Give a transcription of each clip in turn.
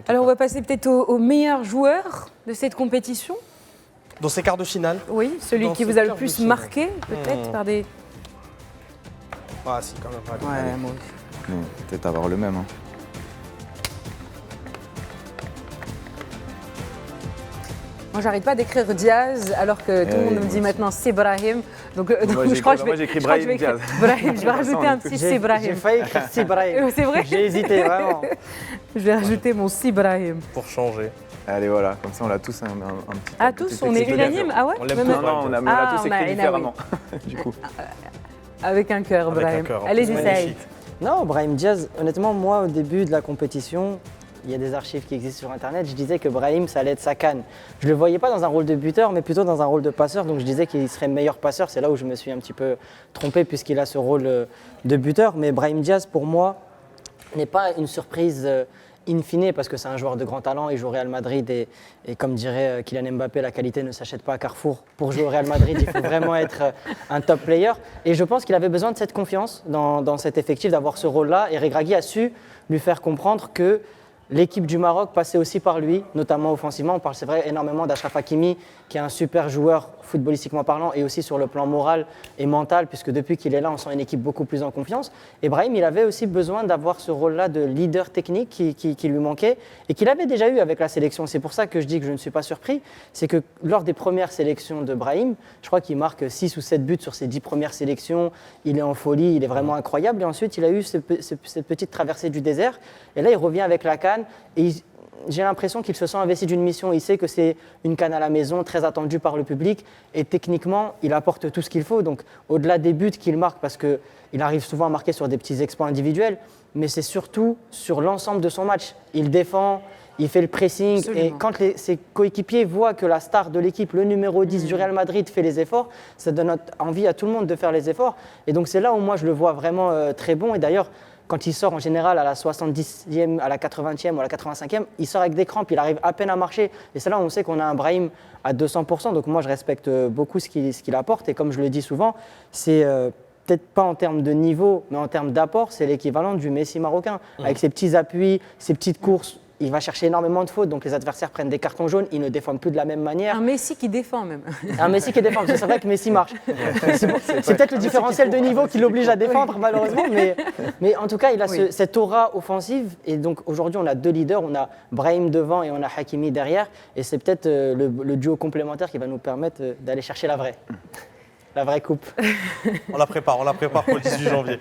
Alors on va passer peut-être au meilleur joueur de cette compétition. Dans ces quarts de finale. Oui, celui Dans qui ces vous a le quarts de plus finale. marqué, peut-être, par des... Ah si, quand même. Allez, Ouais, allez. moi aussi. Peut-être avoir le même. Hein. Moi, j'arrête pas d'écrire Diaz, alors que tout le monde me dit maintenant c'est Brahim. Donc, Moi, je crois que je vais, j'ai écrit je crois que je vais Brahim écrire Diaz. Brahim. Je vais rajouter un petit J'ai c'est Brahim. j'ai failli écrire Sibrahim. C'est vrai. J'ai hésité, vraiment. Je vais rajouter mon si Brahim. Pour changer. Allez, voilà, comme ça on a tous un petit. Ah, un petit tous, on est texte de unanime. Diaz. Ah ouais On l'aime Même- tous. Non, non, on a Ah, tous on a écrit une, différemment. Du coup. Avec un cœur, Avec un Brahim. cœur, en Allez-y, plus, Saïd. magnifique. Non, Brahim Diaz, honnêtement, moi, au début de la compétition, il y a des archives qui existent sur Internet, je disais que Brahim, ça allait être sa canne. Je ne le voyais pas dans un rôle de buteur, mais plutôt dans un rôle de passeur, donc je disais qu'il serait meilleur passeur. C'est là où je me suis un petit peu trompé, puisqu'il a ce rôle de buteur. Mais Brahim Diaz, pour moi, n'est pas une surprise in fine, parce que c'est un joueur de grand talent, il joue au Real Madrid, et comme dirait Kylian Mbappé, la qualité ne s'achète pas à Carrefour. Pour jouer au Real Madrid, il faut vraiment être un top player. Et je pense qu'il avait besoin de cette confiance dans cet effectif, d'avoir ce rôle-là. Et Regragui a su lui faire comprendre que l'équipe du Maroc passait aussi par lui, notamment offensivement. On parle, c'est vrai, énormément d'Achraf Hakimi, qui est un super joueur footballistiquement parlant, et aussi sur le plan moral et mental, puisque depuis qu'il est là, on sent une équipe beaucoup plus en confiance. Et Brahim, il avait aussi besoin d'avoir ce rôle-là de leader technique qui lui manquait, et qu'il avait déjà eu avec la sélection. C'est pour ça que je dis que je ne suis pas surpris. C'est que lors des premières sélections de Brahim, je crois qu'il marque 6 ou 7 buts sur ses 10 premières sélections. Il est en folie, il est vraiment incroyable. Et ensuite, il a eu cette petite traversée du désert. Et là, il revient avec la CAN. Et j'ai l'impression qu'il se sent investi d'une mission. Il sait que c'est une CAN à la maison, très attendue par le public. Et techniquement, il apporte tout ce qu'il faut. Donc, au-delà des buts qu'il marque, parce qu'il arrive souvent à marquer sur des petits exploits individuels, mais c'est surtout sur l'ensemble de son match. Il défend, il fait le pressing. Absolument. Et quand ses coéquipiers voient que la star de l'équipe, le numéro 10 du Real Madrid, fait les efforts, ça donne envie à tout le monde de faire les efforts. Et donc, c'est là où moi, je le vois vraiment très bon. Et d'ailleurs, quand il sort en général à la 70e, à la 80e ou à la 85e, il sort avec des crampes, il arrive à peine à marcher. Et c'est là où on sait qu'on a un Brahim à 200%. Donc moi, je respecte beaucoup ce qu'il apporte. Et comme je le dis souvent, c'est peut-être pas en termes de niveau, mais en termes d'apport, c'est l'équivalent du Messi marocain. Avec ses petits appuis, ses petites courses, il va chercher énormément de fautes. Donc les adversaires prennent des cartons jaunes, ils ne défendent plus de la même manière. Un Messi qui défend même. Un Messi qui défend, parce que c'est vrai que Messi marche. C'est peut-être le différentiel de niveau qui l'oblige à défendre, malheureusement, mais en tout cas, il a Oui. cette aura offensive. Et donc aujourd'hui, on a deux leaders, on a Brahim devant et on a Hakimi derrière. Et c'est peut-être le duo complémentaire qui va nous permettre d'aller chercher la vraie coupe. On la prépare pour le 18 janvier.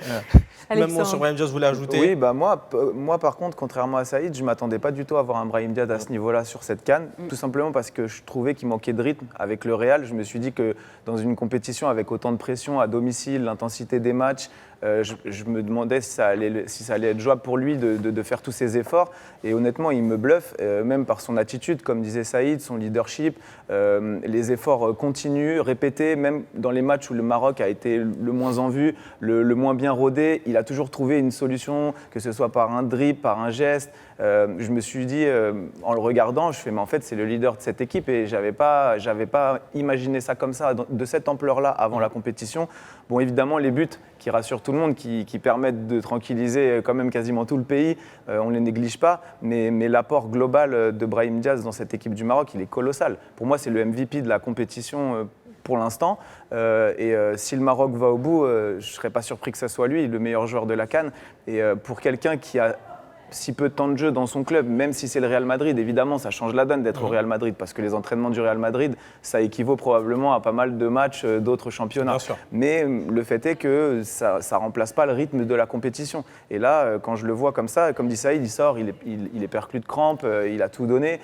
Même moi, sur Brahim Diaz, vous voulez ajouter? Oui, bah moi par contre, contrairement à Saïd, je ne m'attendais pas du tout à voir un Brahim Diaz à ce niveau-là sur cette CAN, tout simplement parce que je trouvais qu'il manquait de rythme avec le Real. Je me suis dit que dans une compétition avec autant de pression à domicile, l'intensité des matchs, je me demandais si ça allait être jouable pour lui de faire tous ces efforts. Et honnêtement, il me bluffe, même par son attitude, comme disait Saïd, son leadership, les efforts continus, répétés, même dans les matchs où le Maroc a été le moins en vue, le moins bien rodé, il a toujours trouvé une solution, que ce soit par un dribble, par un geste. Je me suis dit, en le regardant, je fais, mais en fait, c'est le leader de cette équipe et j'avais pas imaginé ça comme ça, de cette ampleur-là, avant la compétition. Bon, évidemment, les buts qui rassurent tout le monde, qui permettent de tranquilliser quand même quasiment tout le pays, on ne les néglige pas, mais l'apport global de Brahim Diaz dans cette équipe du Maroc, il est colossal. Pour moi, c'est le MVP de la compétition pour l'instant. Si le Maroc va au bout, je ne serais pas surpris que ce soit lui, le meilleur joueur de la CAN. Et pour quelqu'un qui a si peu de temps de jeu dans son club, même si c'est le Real Madrid, évidemment, ça change la donne d'être au Real Madrid, parce que les entraînements du Real Madrid, ça équivaut probablement à pas mal de matchs d'autres championnats. Bien sûr. Mais le fait est que ça ne remplace pas le rythme de la compétition. Et là, quand je le vois comme ça, comme dit Saïd, il sort, il est perclus de crampes, il a tout donné.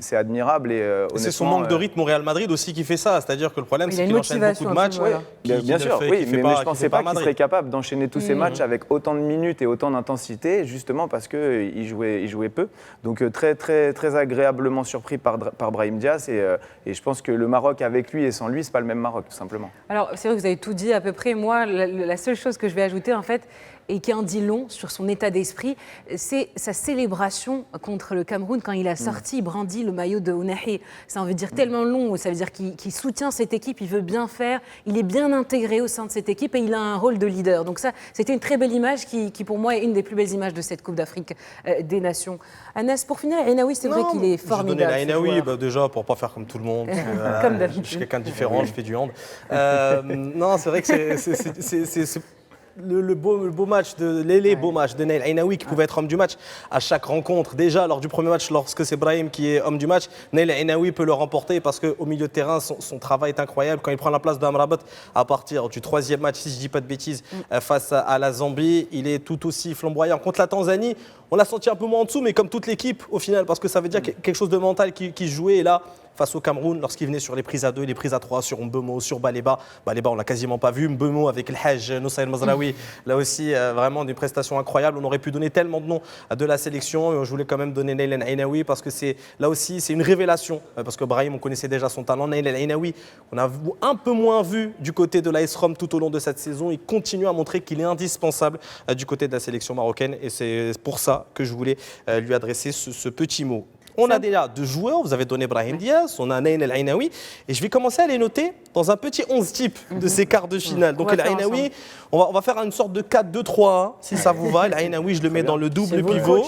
C'est admirable. Et C'est son honnêtement, manque de rythme au Real Madrid aussi qui fait ça. C'est-à-dire que le problème, Il a c'est une qu'il enchaîne beaucoup de motivation, matchs. voilà. Bien sûr, oui, mais je ne pensais pas qu'il Madrid. serait capable d'enchaîner tous ces matchs avec autant de minutes et autant d'intensité, justement parce qu'il jouait peu. Donc très, très, très agréablement surpris par Brahim Diaz et je pense que le Maroc avec lui et sans lui, ce n'est pas le même Maroc, tout simplement. Alors, c'est vrai que vous avez tout dit à peu près. Moi, la seule chose que je vais ajouter, en fait, et qui en dit long sur son état d'esprit. C'est sa célébration contre le Cameroun quand il a sorti, brandi le maillot de Ounahi. Ça veut dire tellement long, ça veut dire qu'il soutient cette équipe, il veut bien faire, il est bien intégré au sein de cette équipe et il a un rôle de leader. Donc ça, c'était une très belle image qui pour moi est une des plus belles images de cette Coupe d'Afrique des Nations. Anas, pour finir, Ainaoui, c'est vrai qu'il est formidable. Je donnais l'Ainaoui déjà pour pas faire comme tout le monde. Comme d'habitude. Je suis quelqu'un de différent, je fais du hand. Non, c'est vrai que c'est le beau match les beaux matchs de Naïl Ainaoui qui pouvait être homme du match à chaque rencontre. Déjà lors du premier match, lorsque c'est Brahim qui est homme du match, Naïl Ainaoui peut le remporter parce qu'au milieu de terrain, son travail est incroyable. Quand il prend la place d'Amrabat à partir du troisième match, si je ne dis pas de bêtises, face à la Zambie, il est tout aussi flamboyant. Contre la Tanzanie, on l'a senti un peu moins en dessous, mais comme toute l'équipe au final, parce que ça veut dire quelque chose de mental qui jouait. Et là, face au Cameroun, lorsqu'il venait sur les prises à 2, les prises à 3, sur Mbeumo, sur Baleba. Baleba, on l'a quasiment pas vu. Mbeumo avec le Hajj, Noussaïr Mazraoui, là aussi, vraiment des prestations incroyables. On aurait pu donner tellement de noms de la sélection. Je voulais quand même donner Naïl Ainaoui parce que là aussi, c'est une révélation. Parce que Brahim, on connaissait déjà son talent. Naïl Ainaoui, on a un peu moins vu du côté de l'AS Rome tout au long de cette saison. Il continue à montrer qu'il est indispensable du côté de la sélection marocaine. Et c'est pour ça que je voulais lui adresser ce petit mot. On a déjà 2 joueurs, vous avez donné Brahim Diaz, on a Naïl El Ainaoui, et je vais commencer à les noter dans un petit 11 type de ces quarts de finale. Donc El Ainaoui, on va faire une sorte de 4-2-3-1, si ça vous va. El Ainaoui, je le mets dans le double pivot.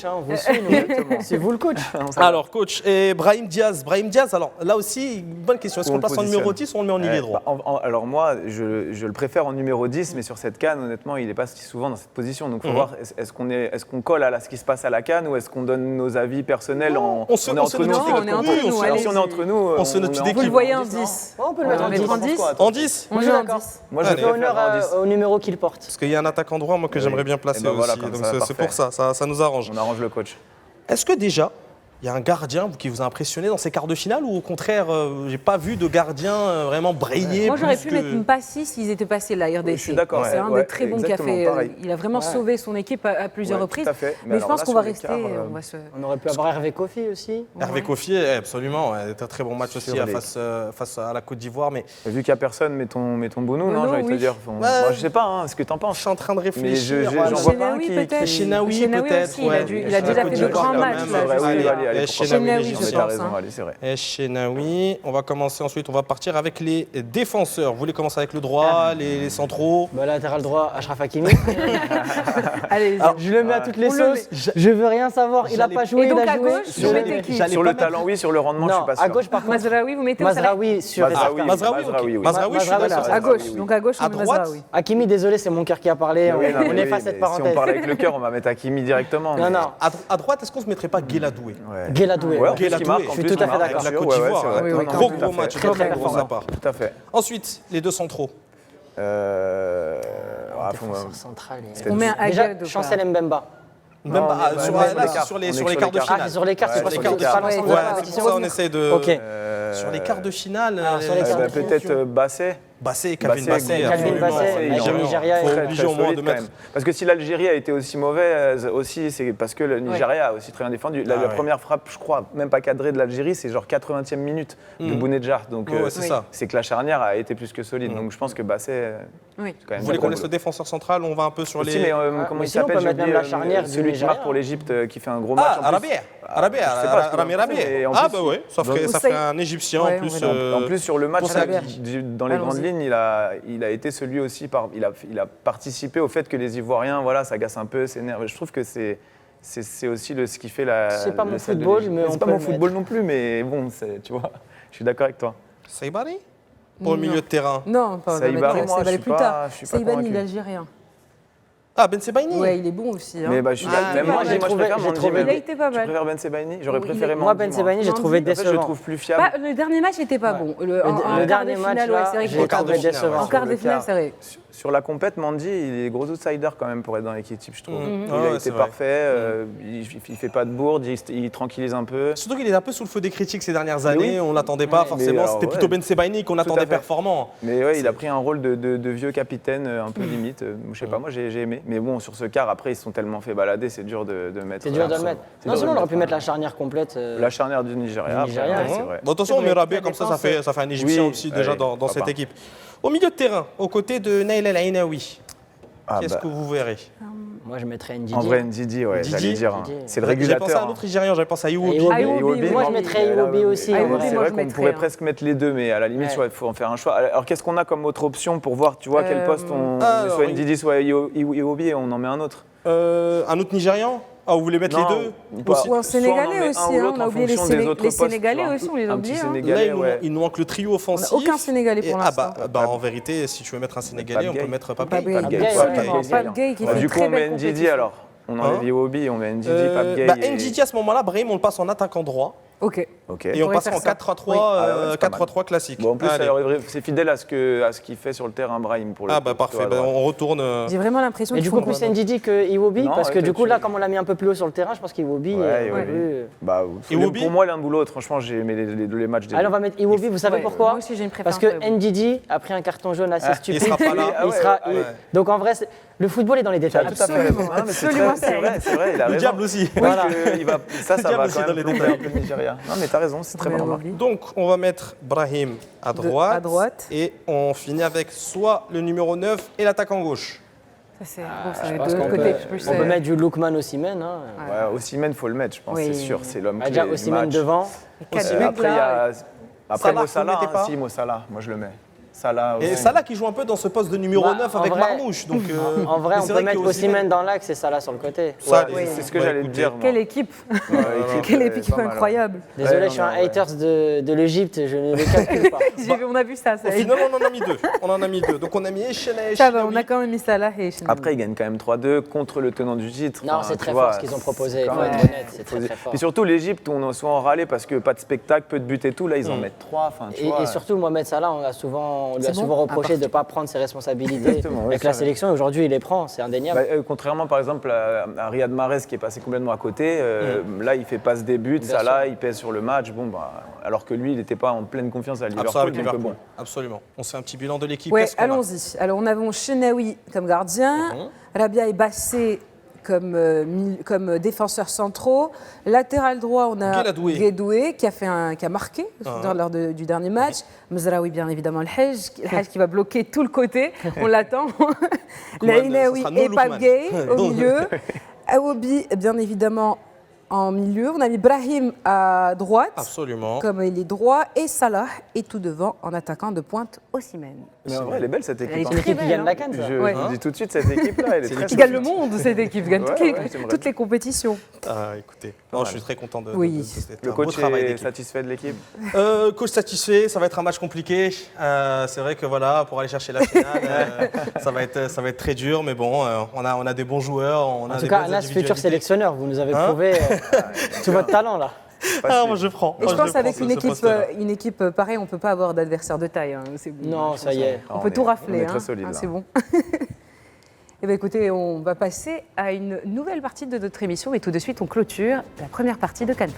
C'est vous le coach. Alors coach, et Brahim Diaz, alors là aussi, bonne question, est-ce qu'on le place en numéro 10 ou on le met en ailier droit? Alors moi, je le préfère en numéro 10, mais sur cette CAN, honnêtement, il n'est pas si souvent dans cette position. Donc il faut voir, est-ce qu'on colle à ce qui se passe à la CAN ou est-ce qu'on donne nos avis personnels on se note entre nous. Si on est entre nous, on se note d'équipe. Vous le voyez en 10. On peut le mettre en 10. En 10? On joue en 10. Moi, je fais honneur au numéro qu'il porte. Parce qu'il y a un attaquant droit, moi, que j'aimerais bien placer aussi. Donc c'est pour ça, ça nous arrange. On arrange le coach. Est-ce que déjà, il y a un gardien qui vous a impressionné dans ces quarts de finale ou au contraire, j'ai pas vu de gardien vraiment briller? Moi, j'aurais pu mettre une passie s'ils étaient passés la RDC. Je suis d'accord. C'est un des très bons qui a fait. Il a vraiment sauvé son équipe à plusieurs reprises. Mais je pense qu'on va rester. On aurait pu avoir Hervé Kofi aussi. Hervé Kofi, absolument. C'était un très bon match aussi face à la Côte d'Ivoire. Mais vu qu'il n'y a personne, mets ton Bounou, non, j'ai envie de te dire. Je sais pas, ce que t'en penses. Je suis en train de réfléchir. J'en vois pas un qui. Chenaoui peut-être. Il a déjà fait de grands matchs. Chenaoui, je pense. C'est vrai. Et Chenaoui, on va commencer ensuite, on va partir avec les défenseurs. Vous voulez commencer avec le droit, les centraux? Latéral droit, Achraf Hakimi. Allez, je le mets à toutes les sauces. Je veux rien savoir. Il n'a pas joué, il a joué. Sur le talent, oui, sur le rendement, je suis pas sûr. À gauche, par contre. Mazraoui, vous mettez au Mazraoui sur Mazraoui, je suis d'accord. à gauche. Donc à gauche, on met Mazraoui. Hakimi, désolé, c'est mon cœur qui a parlé. On efface cette parenthèse. Si on parle avec le cœur, on va mettre Hakimi directement. Non. À droite, est-ce qu'on se mettrait pas Guéladoué? Guéladoué. Je suis tout à fait d'accord. La Côte d'Ivoire, gros match, très gros appart. Tout à fait. Ensuite, les 2 centraux. Défenseur central. On met un Agad. Déjà, Chancel Mbemba. Même sur les quarts de finale. Ah, sur les quarts, c'est pas sur les quarts. quarts. C'est pour ça on essaie de. Sur les quarts de finale. Peut-être Basset. Calvin Basset, avec le Nigeria. Il faut obliger au moins de mettre. Parce que si l'Algérie a été aussi mauvaise, c'est parce que le Nigeria a aussi très bien défendu. La première frappe, je crois, même pas cadrée de l'Algérie, c'est genre 80e minute de Bounedjah. Donc c'est que la charnière a été plus que solide. Donc je pense que Basset. Vous voulez qu'on laisse le défenseur central? On va un peu sur les. Mais comment il s'appelle? Celui qui marque pour l'Égypte, qui fait un gros match. Rami Rabia. Ah bah ouais, ça ferait un Égyptien en plus. En plus sur le match, dans les grandes lignes, il a été celui aussi, il a participé au fait que les Ivoiriens, s'agacent un peu, s'énervent. Je trouve que c'est aussi ce qui fait la. C'est pas mon football, mais c'est pas mon football non plus, mais bon, tu vois, je suis d'accord avec toi. Saïbari pour le milieu de terrain? Non, pas Saïbari, moi, je suis plus tard. je suis pas Saïbani, convaincu. l'Algérien. Ah, Ben Sebaini. Ouais, il est bon aussi. Mais je suis moi, je préfère il a été pas mal. Je préfère Ben Sebaini. J'aurais préféré moi Ben Sebaini, j'ai trouvé décevant. Je le trouve plus fiable. Le dernier match n'était pas bon. Le dernier match, j'ai trouvé décevant. En quart de finale, c'est vrai. Sur la compète, Mandy, il est gros outsider quand même pour être dans l'équipe type, je trouve. Il a été parfait, il fait pas de bourde, il tranquillise un peu. Surtout qu'il est un peu sous le feu des critiques ces dernières années, on l'attendait pas forcément, c'était plutôt Ben Sebaini qu'on attendait performant. Mais ouais, il a pris un rôle de vieux capitaine un peu limite, je sais pas, moi j'ai aimé. Mais bon, sur ce quart, après ils se sont tellement fait balader, c'est dur de mettre. C'est dur de le mettre. Non, sinon on aurait pu mettre la charnière complète. La charnière du Nigeria, c'est vrai. Bon, attention, on met Rabia comme ça fait un Égyptien aussi déjà dans cette équipe. Au milieu de terrain, aux côtés de Naïl El Ainaoui, qu'est-ce que vous verrez? Moi, je mettrais Ndidi. En vrai, Ndidi, ouais, Ndidi. j'allais dire. Ndidi. C'est le J'avais pensé régulateur. à un autre Nigérian, j'avais pensé à Iwobi. Iwobi. Iwobi, Moi, je oui. mettrais Iwobi aussi. Ah, en Iwobi, vrai. C'est moi, vrai je qu'on mettrais, pourrait hein. presque mettre les deux, mais à la limite, Ouais. il faut en faire un choix. Alors, qu'est-ce qu'on a comme autre option pour voir, tu vois, quel poste on alors, soit oui. Ndidi, soit Iwobi, et on en met un autre. Un autre Nigérian? Ah, vous voulez mettre Non, les deux pas- aussi? Ou un Soit on en Sénégalais met aussi, un ou hein, l'autre on a en oublié les, fonction des autres les postes, Sénégalais tu vois. aussi, on les a Un petit oubliés. hein. Là, Sénégalais, ouais. il nous manque le trio offensif. On n'a aucun Sénégalais pour Et- l'instant. En vérité, si tu veux mettre un Sénégalais, on Pape peut Gueye. mettre Pape Pape Gueye. Gueye, Pape Gueye, absolument. ouais. Pape Gueye qui fait Du une coup, très on met belle Ndidi compétition. alors. On Hein enlève Iwobi, on met Ndidi, Pape Gueye. et- Ndidi, à ce moment-là, Brahim, on le passe en attaquant droit. Ok. Ok. Et on pourrait passe faire en ça. 4-3-3 Oui. Ah ouais, c'est pas mal. 4-3-3 classique. Bon, en plus, Allez. c'est fidèle à ce qu'il fait sur le terrain, Brahim, pour le Ah coup, bah plutôt parfait, à droite. on retourne. J'ai vraiment l'impression Et qu'ils du coup, font plus Ndidi que Iwobi, Non, parce que ouais, du coup, tu- là, comme on l'a mis un peu plus haut sur le terrain, je pense qu'Iwobi. Ouais, Iwobi. Bah, Iwobi pour moi, l'un ou l'autre, franchement, j'ai aimé les matchs des Allez, on deux. va mettre Iwobi, vous savez Ouais, pourquoi moi aussi, j'ai une Parce préférence. que Ndidi a pris un carton jaune assez Ah, stupide. il sera pas là. Il sera- Ah ouais. Donc en vrai, le football est dans les détails. Tout à fait raison. Absolument, Ah, mais c'est absolument, très- c'est vrai, il a Le raison. diable aussi. Voilà. Ça diable va aussi quand dans même les plomber détails. un peu le Nigeria. Non, mais t'as raison, c'est très Mais bonne on remarque. oublie. Donc, on va mettre Brahim à droite. Et on finit avec soit le numéro 9 et l'attaquant gauche. Ça, c'est Je de pense l'autre qu'on côté. peut, plus, on peut mettre du Lookman Osimhen. Hein. Ouais, Osimhen, faut le mettre, je pense, Oui. c'est sûr. C'est l'homme Ah, clé déjà du Osimhen match. devant. quatre Euh, buts, Après, il y là. a. Après, Salah, Mo vous le mettez Salah, pas si, Mo Salah, moi je le mets. Salah Et aussi. Salah qui joue un peu dans ce poste de numéro Bah, 9 en avec vrai- Marmouche. Donc, En vrai, mais on c'est peut que mettre Osimhen- Osimhen dans l'axe et Salah sur le côté. Ça, Ouais, c'est ce que bah, j'allais te écoutez, dire. moi. Quelle équipe Ouais, Quelle est équipe pas mal, ouais. incroyable. Désolé, Ouais, je suis un non, ouais. haters de l'Égypte, je ne le calcule pas. On a vu ça. Au final, on en a mis deux. On en a mis deux. Donc, on a mis Echena et Ça va, on Chinaoui. a quand même mis Salah et Chinaoui. Après, ils gagnent quand même 3-2 contre le tenant du titre. Non, Enfin, c'est tu très vois, fort ce qu'ils ont proposé, il quand faut être même. honnête, c'est très très fort. Et surtout, l'Égypte, on a souvent râlé parce que pas de spectacle, peu de buts et tout. Là, ils en mettent 3. Enfin, tu vois. Et surtout, Mohamed Salah, on lui a C'est souvent bon reproché de ne pas prendre ses responsabilités Exactement, oui, avec c'est la vrai. sélection. Et aujourd'hui, il les prend, c'est indéniable. Bah, contrairement par exemple à Riyad Mahrez qui est passé complètement à côté, là il fait passe des buts, Bien Salah sûr. il pèse sur le match, bon, bah, alors que lui il n'était pas en pleine confiance à Liverpool. Absolument, donc, Liverpool. bon. Absolument. On se fait un petit bilan de l'équipe. Ouais, Qu'est-ce qu'on a allons-y. Alors, on avait Chenaoui comme gardien, Rabia et Bassé comme défenseurs centraux. Latéral droit, on a Gueladoué. Guédoué qui a marqué lors du dernier match. Mzraoui, bien évidemment, le Hajj qui va bloquer tout le côté. On l'attend. Laïnaoui ça sera et no Pape Lookman. Gueye au Donc. milieu. Awobi, bien évidemment, en milieu. On a mis Brahim à droite. Absolument. Comme il est droit, et Salah est tout devant en attaquant de pointe Osimhen. Mais en vrai, elle est belle cette équipe. Elle est hein. C'est l'équipe qui belle, gagne hein. la canne, ça. Je Ouais. vous dis tout de suite, cette équipe-là, elle est très Qui gagne le solide. monde, cette équipe, gagne Ouais, toutes, les, ouais, j'aimerais toutes bien. les compétitions. Ah, écoutez, non, je suis très content de Oui. c'était Le un beau coach travail est d'équipe. satisfait de l'équipe. Coach satisfait, ça va être un match compliqué. C'est vrai que voilà, pour aller chercher la finale, ça va être très dur, mais bon, on a des bons joueurs, on a En tout des cas, bonnes Anas, futur individualités. sélectionneur, vous nous avez Hein prouvé tout votre talent là. Ah, moi je prends. Et Moi, je pense le qu'avec prends, une ce équipe, poste-là. pareille, on ne peut pas avoir d'adversaire de taille. Hein. C'est bon, Non, je ça pense, y est. On peut tout rafler. On est hein. très solide. Ah, là. c'est bon. Eh bien, écoutez, on va passer à une nouvelle partie de notre émission, mais tout de suite, on clôture la première partie de Cannes+.